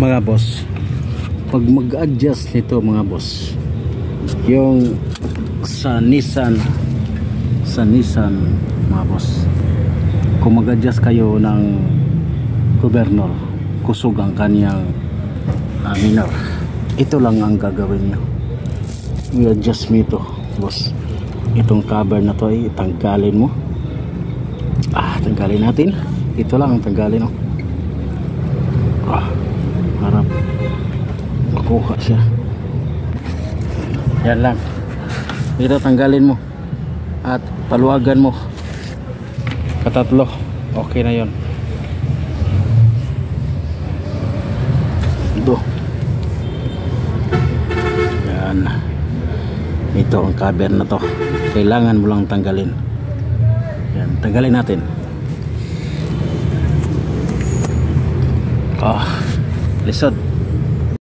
mga boss, pag mag-adjust nito mga boss, yung sa Nissan mga boss, kung mag-adjust kayo ng governor, kusog ang kanyang minor, ito lang ang gagawin nyo. I-adjust mo ito boss, itong cover na to ay tanggalin mo. Tanggalin natin, ito lang ang tanggalin, harap makuha siya. Yan lang, ito tanggalin mo at paluwagan mo katatlo, okay na yon. Ito yan, ito ang cover na to, kailangan mo lang tanggalin. Yan, tanggalin natin. Lisod.